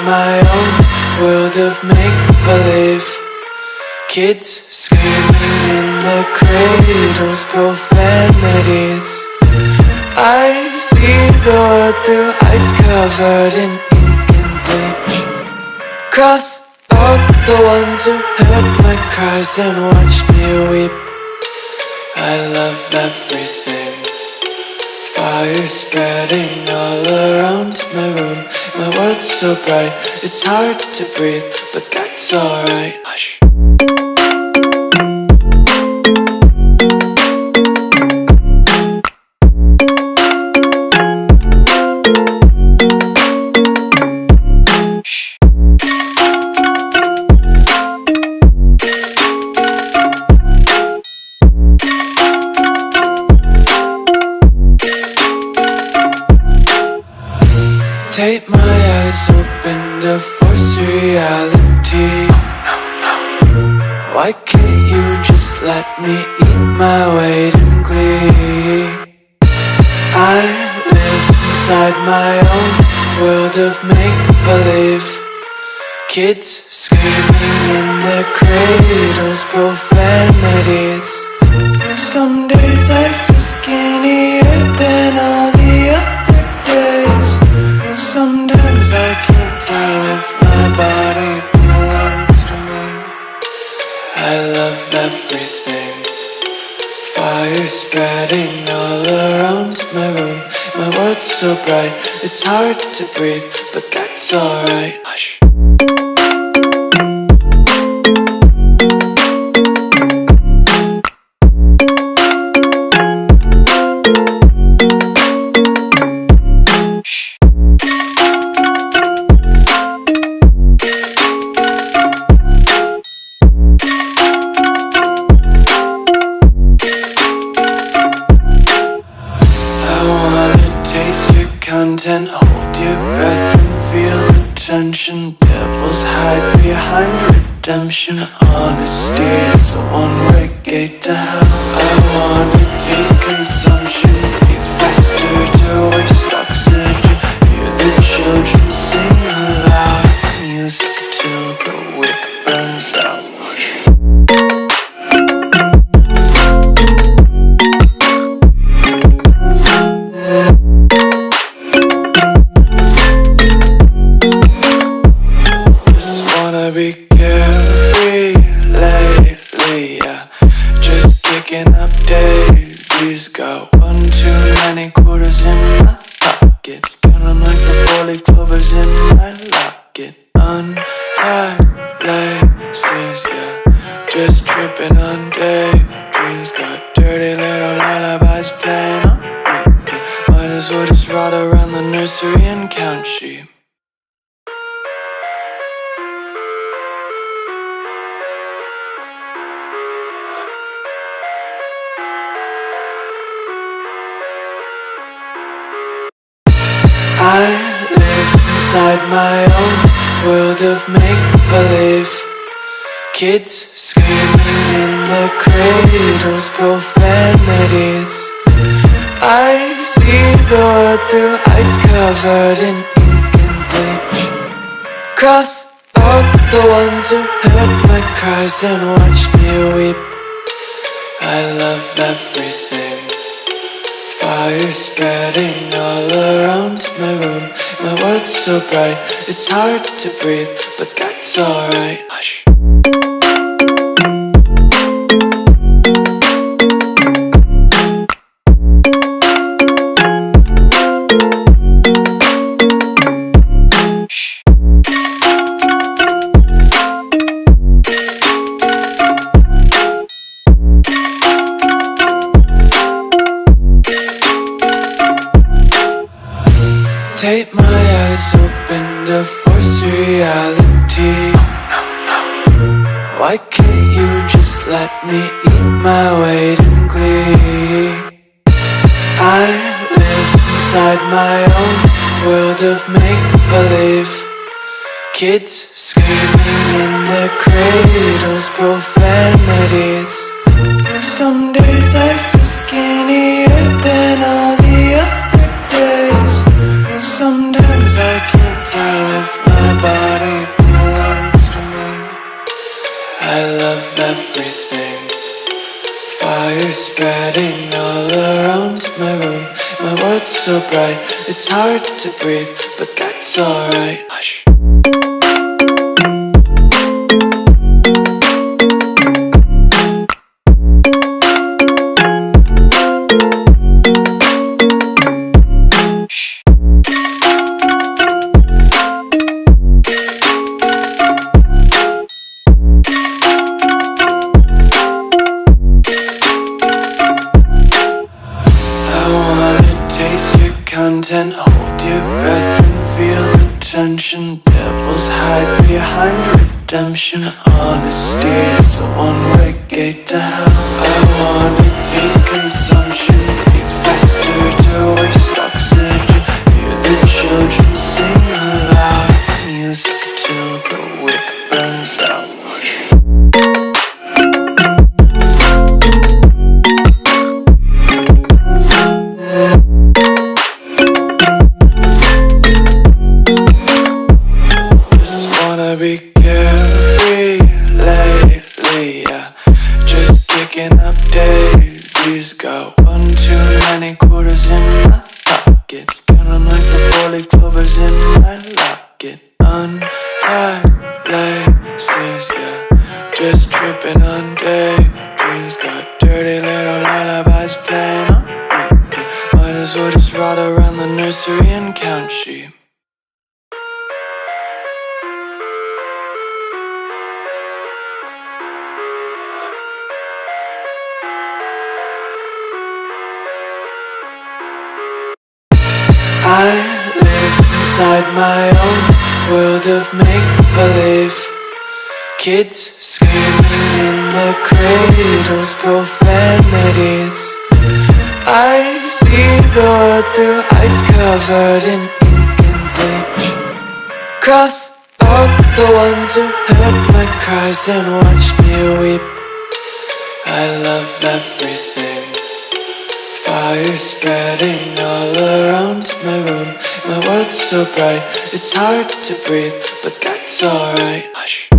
my own world of make-believe. Kids screaming in the cradles, profanities. I see the world through eyes covered in ink and bleach. Cross out the ones who heard my cries and watched me weep. I love everything. Fire spreading all around my room. My world's so bright, it's hard to breathe, but that's alright. Hush. Tape my eyes open to force reality. Why can't you just let me eat my weight in glee? I live inside my own world of make-believe. Kids screaming in their cradles, profanities. Some days I feel skinnier than all the other days. Sometimes I can't tell if my body belongs to me. I love everything. Fire spreading all around my room. My world's so bright, it's hard to breathe, but that's alright. Hush. Content, hold your breath and feel the tension. Devils hide behind redemption. Honesty is a one-way gate to hell. I wanna taste consumption, breathe faster to waste oxygen. Hear the children sing aloud. It's music till the wick burns out. Be carefree lately, yeah. Just kicking up daisies. Got one too many quarters in my pockets. Counting like the 4-leaf clovers in my locket. Untied laces, yeah. Just tripping on daydreams. Got dirty little lullabies playing on repeat. Might as well just ride around the nursery and count sheep. I live inside my own world of make-believe. Kids screaming in their cradles, profanities. I see the world through eyes covered in ink and bleach. Cross out the ones who heard my cries and watched me weep. I love everything. Fire spreading all around my room. My world's so bright, it's hard to breathe, but that's alright. Hush. Tape my eyes open to force reality. Why can't you just let me eat my weight in glee? I live inside my own world of make-believe. Kids screaming in their cradles, profanities. Some days I feel skinnier than all the other days. Sometimes I can't tell if my body everything. Fire spreading all around my room. My world's so bright, it's hard to breathe, but that's alright. Hush. Content, hold your breath and feel the tension. Devils hide behind redemption. Honesty is a one-way gate to hell. I wanna taste consumption, eat faster to waste oxygen. Hear the children sing aloud. It's music till the wick burns out. Be carefree lately, yeah. Just kicking up daisies. Got one too many quarters in my pockets. Counting like the four-leaf clovers in my locket. Untied laces, yeah. Just tripping on daydreams. Got dirty little lullabies playing on repeat. Might as well just ride around the nursery and count sheep. I live inside my own world of make-believe. Kids screaming in their cradles, profanities. I see the world through eyes covered in ink and bleach. Cross out the ones who heard my cries and watched me weep. I love everything. Fire spreading all around my room. My world's so bright, it's hard to breathe, but that's alright. Hush.